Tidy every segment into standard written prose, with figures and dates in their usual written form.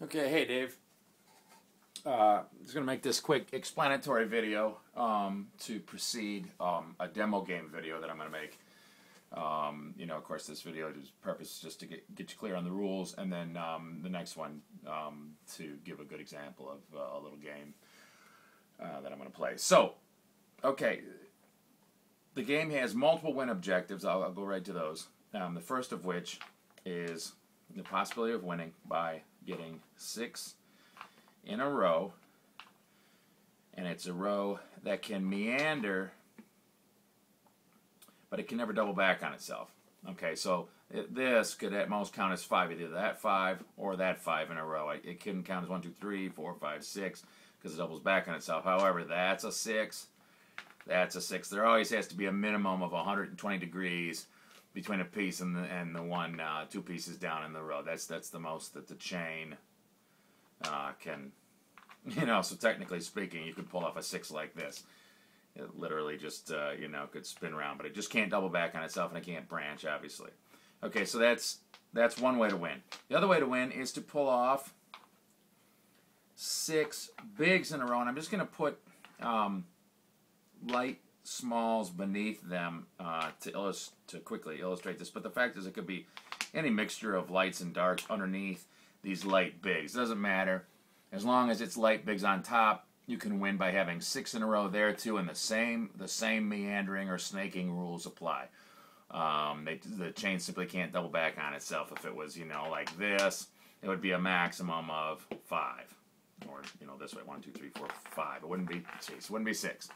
Okay, hey Dave. Just going to make this quick explanatory video to precede a demo game video that I'm going to make. Of course, this video's purpose is just to get you clear on the rules, and then the next one to give a good example of a little game that I'm going to play. So, okay, the game has multiple win objectives. I'll go right to those. The first of which is the possibility of winning by getting 6 in a row, and it's a row that can meander, but it can never double back on itself. Okay, so this could at most count as 5, either that 5 or that 5 in a row. It couldn't count as 1, 2, 3, 4, 5, 6 because it doubles back on itself. However, that's a 6. That's a 6. There always has to be a minimum of 120 degrees between a piece and the one 2 pieces down in the row. That's the most that the chain can, so technically speaking, you could pull off a 6 like this. It literally just, could spin around, but it just can't double back on itself, and it can't branch, obviously. Okay, so that's one way to win. The other way to win is to pull off 6 bigs in a row, and I'm just going to put light smalls beneath them to quickly illustrate this. But the fact is, it could be any mixture of lights and darks underneath these light bigs. It doesn't matter. As long as it's light bigs on top, you can win by having 6 in a row there too, and the same meandering or snaking rules apply. The chain simply can't double back on itself. If it was, like this, it would be a maximum of 5. Or, this way, 1, 2, 3, 4, 5. It wouldn't be 6.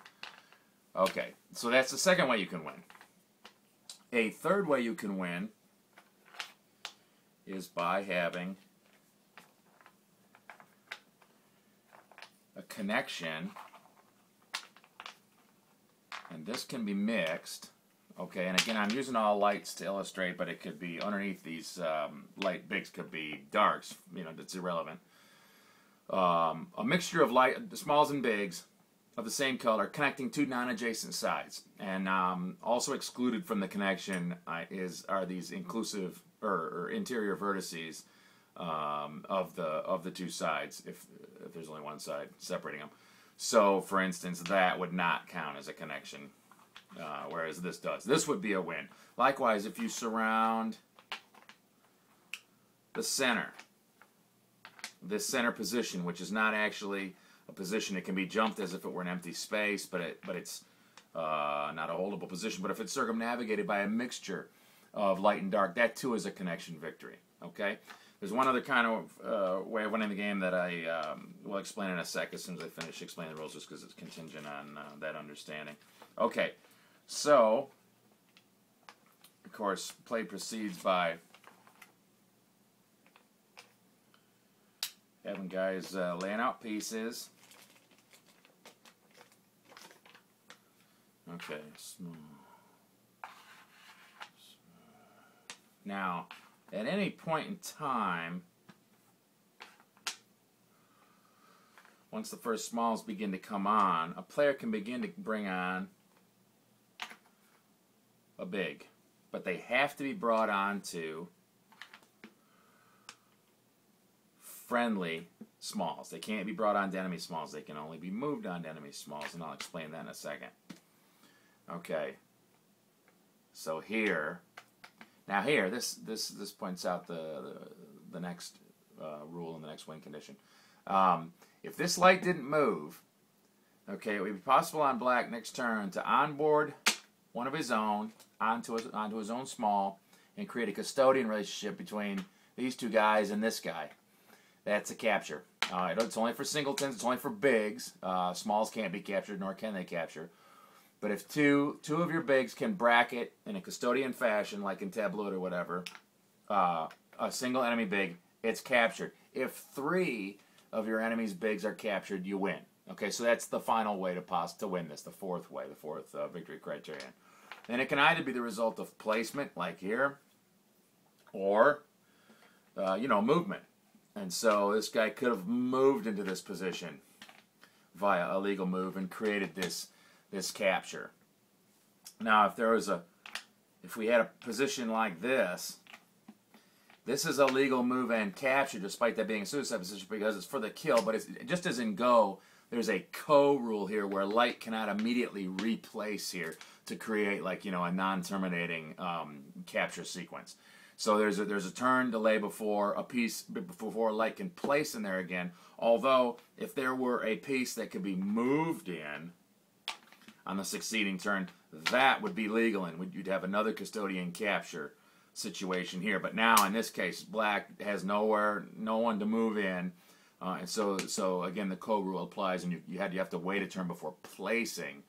Okay, so that's the second way you can win. A third way you can win is by having a connection, and this can be mixed. Okay, and again, I'm using all lights to illustrate, but it could be underneath these light bigs, could be darks, that's irrelevant. A mixture of smalls and bigs of the same color connecting 2 non-adjacent sides, and also excluded from the connection are these inclusive or interior vertices of the 2 sides, if there's only one side separating them. So, for instance, that would not count as a connection, whereas this does. This would be a win. Likewise, if you surround the center, this center position, which is not actually a position, it can be jumped as if it were an empty space, but it's not a holdable position. But if it's circumnavigated by a mixture of light and dark, that too is a connection victory. Okay? There's one other kind of way of winning the game that I will explain in a sec as soon as I finish explaining the rules, just because it's contingent on that understanding. Okay, so, of course, play proceeds by having guys laying out pieces. Okay, small. Now, at any point in time, once the first smalls begin to come on, a player can begin to bring on a big. But they have to be brought on to friendly smalls. They can't be brought on to enemy smalls. They can only be moved on to enemy smalls, and I'll explain that in a second. Okay. So here, now here, this points out the next rule and the next win condition. If this light didn't move, okay, it would be possible on black next turn to onboard one of his own onto his own small and create a custodian relationship between these 2 guys and this guy. That's a capture. It's only for singletons. It's only for bigs. Smalls can't be captured, nor can they capture. But if two of your bigs can bracket in a custodian fashion, like in Tableau or whatever, a single enemy big, it's captured. If 3 of your enemy's bigs are captured, you win. Okay, so that's the final way to win this, the fourth way, the fourth victory criterion. And it can either be the result of placement, like here, or, movement. And so this guy could have moved into this position via a legal move and created this capture. Now, if we had a position like this, This is a legal move and capture, despite that being a suicide position, because it's for the kill. But it's just as in Go, there's a co-rule here where light cannot immediately replace here to create, like, you know, a non-terminating capture sequence. So there's a turn delay before a piece, before light can place in there again. Although if there were a piece that could be moved in on the succeeding turn, that would be legal, and you'd have another custodian capture situation here. But now in this case, black has no one to move in, and so again the code rule applies, and you have to wait a turn before placing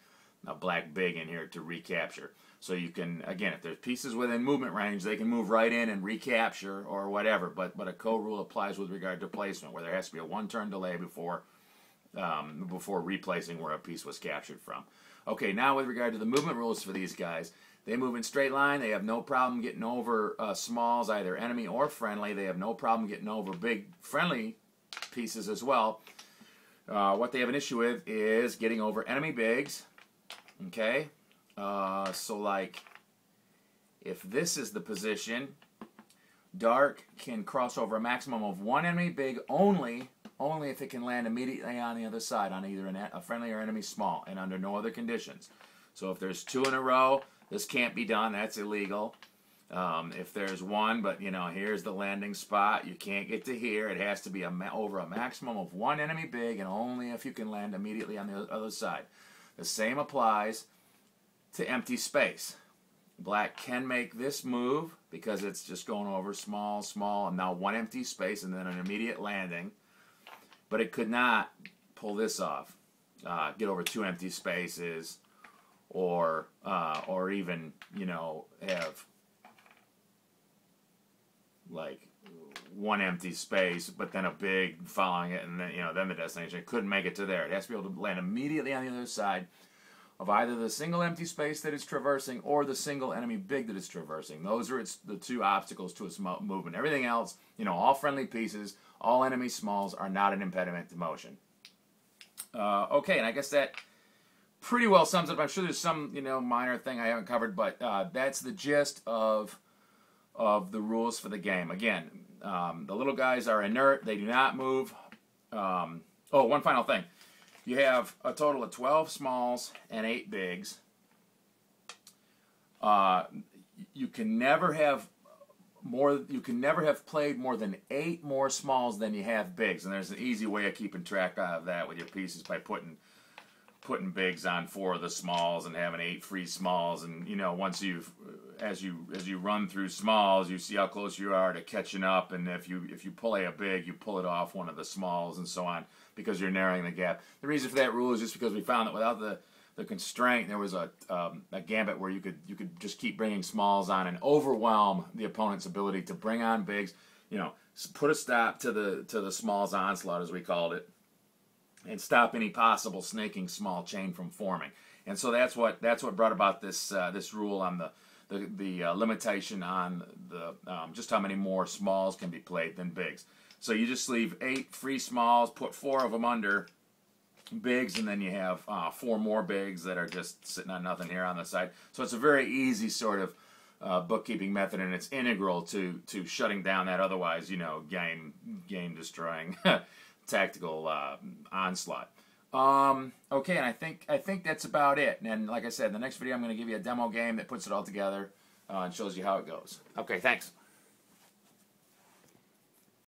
a black big in here to recapture. So you can, again, if there's pieces within movement range, they can move right in and recapture or whatever. But a code rule applies with regard to placement, where there has to be a one-turn delay before replacing where a piece was captured from. Okay, now with regard to the movement rules for these guys, they move in straight line. They have no problem getting over smalls, either enemy or friendly. They have no problem getting over big friendly pieces as well. What they have an issue with is getting over enemy bigs. Okay, so like if this is the position, dark can cross over a maximum of one enemy big only if it can land immediately on the other side on either a friendly or enemy small, and under no other conditions. So if there's two in a row, this can't be done. That's illegal. If there's one, but you know, here's the landing spot, you can't get to here. It has to be over a maximum of one enemy big, and only if you can land immediately on the other side. The same applies to empty space. Black can make this move because it's just going over small, small, and now one empty space and then an immediate landing. But it could not pull this off, get over two empty spaces, or even, you know, have like one empty space, but then a big following it, and then, you know, then the destination. It couldn't make it to there. It has to be able to land immediately on the other side of either the single empty space that it's traversing or the single enemy big that it's traversing. Those are the two obstacles to its movement. Everything else, you know, all friendly pieces, all enemy smalls are not an impediment to motion. Okay, and I guess that pretty well sums it up. I'm sure there's some, you know, minor thing I haven't covered, but that's the gist of the rules for the game. Again, the little guys are inert. They do not move. Oh, one final thing. You have a total of 12 smalls and 8 bigs. You can never have played more than 8 more smalls than you have bigs, and there's an easy way of keeping track of that with your pieces by putting bigs on 4 of the smalls and having 8 free smalls. And you know, once as you run through smalls, you see how close you are to catching up, and if you play a big, you pull it off one of the smalls and so on, because you're narrowing the gap. The reason for that rule is just because we found that without the constraint, there was a gambit where you could just keep bringing smalls on and overwhelm the opponent's ability to bring on bigs. You know, put a stop to the smalls onslaught, as we called it, and stop any possible snaking small chain from forming. And so that's what brought about this rule on the limitation on the just how many more smalls can be played than bigs. So you just leave 8 free smalls, put 4 of them under bigs, and then you have 4 more bigs that are just sitting on nothing here on the side. So it's a very easy sort of bookkeeping method, and it's integral to shutting down that otherwise, you know, game destroying tactical onslaught. Okay, and I think that's about it. And like I said, in the next video I'm going to give you a demo game that puts it all together and shows you how it goes. Okay, thanks.